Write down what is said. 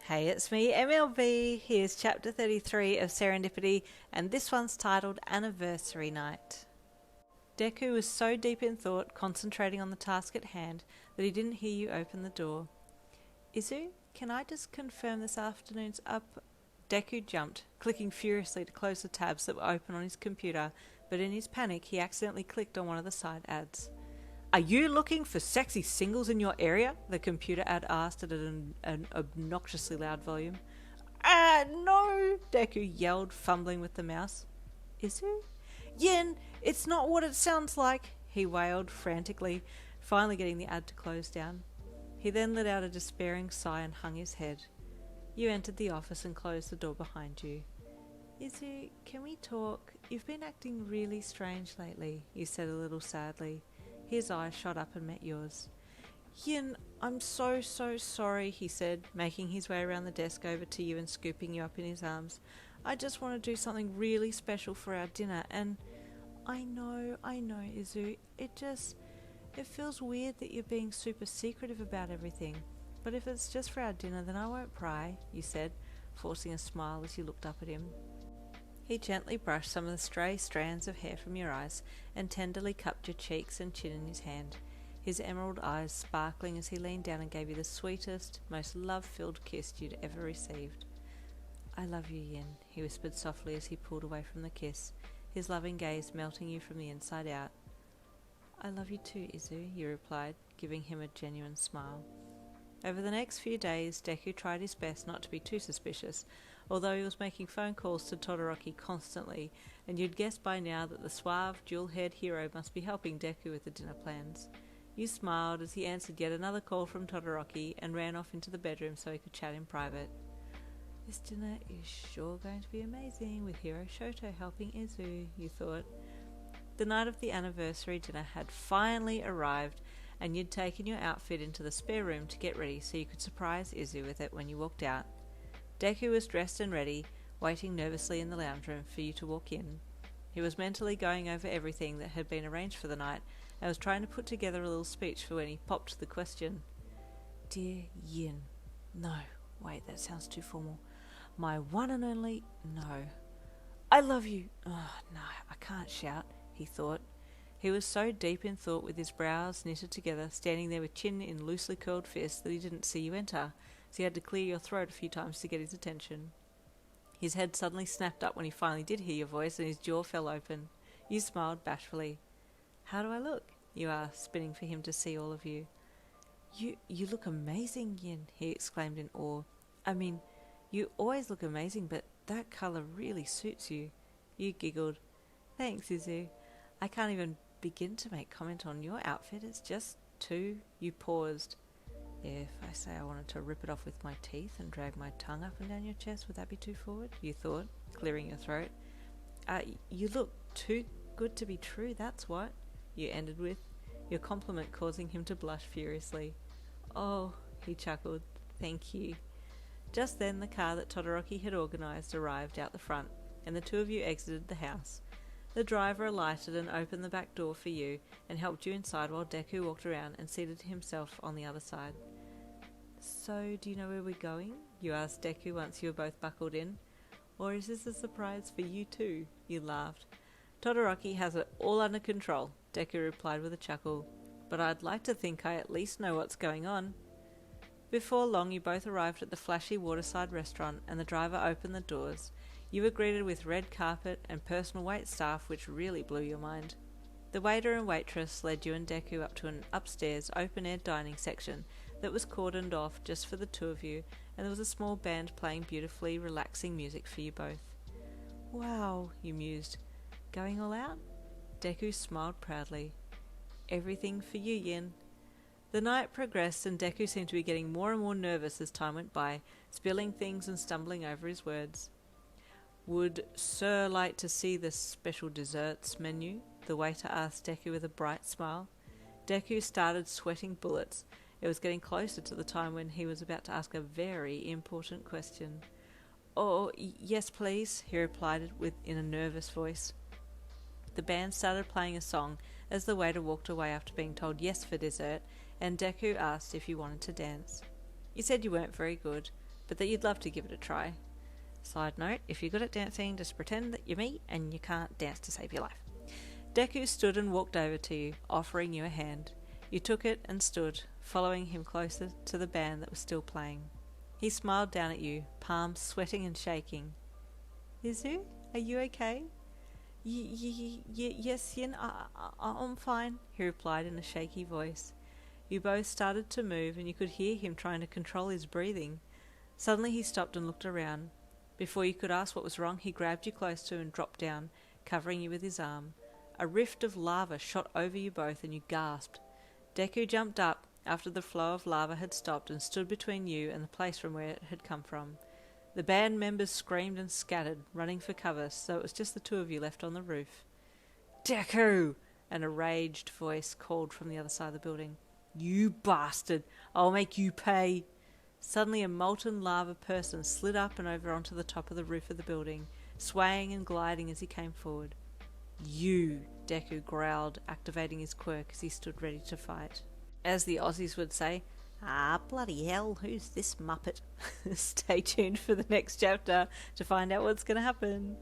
Hey, it's me, MLB. Here's chapter 33 of Serendipity, and this one's titled Anniversary Night. Deku was so deep in thought, concentrating on the task at hand, that he didn't hear you open the door. Izu, can I just confirm this afternoon's up? Deku jumped, clicking furiously to close the tabs that were open on his computer, but in his panic he accidentally clicked on one of the side ads. Are you looking for sexy singles in your area? The computer ad asked at an obnoxiously loud volume. No! Deku yelled, fumbling with the mouse. Izu? Yin, it's not what it sounds like, he wailed frantically, finally getting the ad to close down. He then let out a despairing sigh and hung his head. You entered the office and closed the door behind you. Izu, can we talk? You've been acting really strange lately, you said a little sadly. His eyes shot up and met yours. Yin, I'm so sorry, he said, making his way around the desk over to you and scooping you up in his arms. I just want to do something really special for our dinner, and I know, Izu. It feels weird that you're being super secretive about everything. But if it's just for our dinner, then I won't pry, you said, forcing a smile as you looked up at him. He gently brushed some of the stray strands of hair from your eyes and tenderly cupped your cheeks and chin in his hand, his emerald eyes sparkling as he leaned down and gave you the sweetest, most love-filled kiss you'd ever received. I love you, Yin, he whispered softly as he pulled away from the kiss, his loving gaze melting you from the inside out. I love you too, Izu, you replied, giving him a genuine smile. Over the next few days, Deku tried his best not to be too suspicious, although he was making phone calls to Todoroki constantly, and you'd guessed by now that the suave, dual-haired hero must be helping Deku with the dinner plans. You smiled as he answered yet another call from Todoroki and ran off into the bedroom so he could chat in private. This dinner is sure going to be amazing, with Hiro Shoto helping Izu, you thought. The night of the anniversary dinner had finally arrived, and you'd taken your outfit into the spare room to get ready so you could surprise Izu with it when you walked out. Deku was dressed and ready, waiting nervously in the lounge room for you to walk in. He was mentally going over everything that had been arranged for the night and was trying to put together a little speech for when he popped the question. Dear Yin. No, wait, that sounds too formal. My one and only... No. I love you. Oh, no, I can't shout, he thought. He was so deep in thought with his brows knitted together, standing there with chin in loosely curled fists, that he didn't see you enter, so he had to clear your throat a few times to get his attention. His head suddenly snapped up when he finally did hear your voice, and his jaw fell open. You smiled bashfully. How do I look? You asked, spinning for him to see all of you. You look amazing, Yin, he exclaimed in awe. I mean, you always look amazing, but that colour really suits you. You giggled. Thanks, Izu. I can't even begin to make comment on your outfit. It's just too... You paused. If I say I wanted to rip it off with my teeth and drag my tongue up and down your chest, would that be too forward? You thought, clearing your throat. You look too good to be true, that's what, you ended with, your compliment causing him to blush furiously. Oh, he chuckled, thank you. Just then the car that Todoroki had organised arrived out the front, and the two of you exited the house. The driver alighted and opened the back door for you and helped you inside while Deku walked around and seated himself on the other side. So, do you know where we're going? You asked Deku once you were both buckled in. Or is this a surprise for you too? You laughed. Todoroki has it all under control, Deku replied with a chuckle. But I'd like to think I at least know what's going on. Before long you both arrived at the flashy waterside restaurant and the driver opened the doors. You were greeted with red carpet and personal wait staff, which really blew your mind. The waiter and waitress led you and Deku up to an upstairs open-air dining section that was cordoned off just for the two of you, and there was a small band playing beautifully relaxing music for you both. Wow, you mused. Going all out? Deku smiled proudly. Everything for you, Yin. The night progressed and Deku seemed to be getting more and more nervous as time went by, spilling things and stumbling over his words. Would Sir like to see the special desserts menu? The waiter asked Deku with a bright smile. Deku started sweating bullets. It was getting closer to the time when he was about to ask a very important question. Oh, yes please, he replied in a nervous voice. The band started playing a song as the waiter walked away after being told yes for dessert, and Deku asked if you wanted to dance. You said you weren't very good, but that you'd love to give it a try. Side note, if you're good at dancing, just pretend that you're me and you can't dance to save your life. Deku stood and walked over to you, offering you a hand. You took it and stood, following him closer to the band that was still playing. He smiled down at you, palms sweating and shaking. Izu, are you okay? Yes, Yin, I'm fine, he replied in a shaky voice. You both started to move and you could hear him trying to control his breathing. Suddenly he stopped and looked around. Before you could ask what was wrong, he grabbed you close to and dropped down, covering you with his arm. A rift of lava shot over you both and you gasped. Deku jumped up after the flow of lava had stopped and stood between you and the place from where it had come from. The band members screamed and scattered, running for cover, so it was just the two of you left on the roof. Deku! An enraged voice called from the other side of the building. You bastard! I'll make you pay! Suddenly a molten lava person slid up and over onto the top of the roof of the building, swaying and gliding as he came forward. You! Deku growled, activating his quirk as he stood ready to fight. As the Aussies would say, ah, bloody hell, who's this muppet? Stay tuned for the next chapter to find out what's going to happen.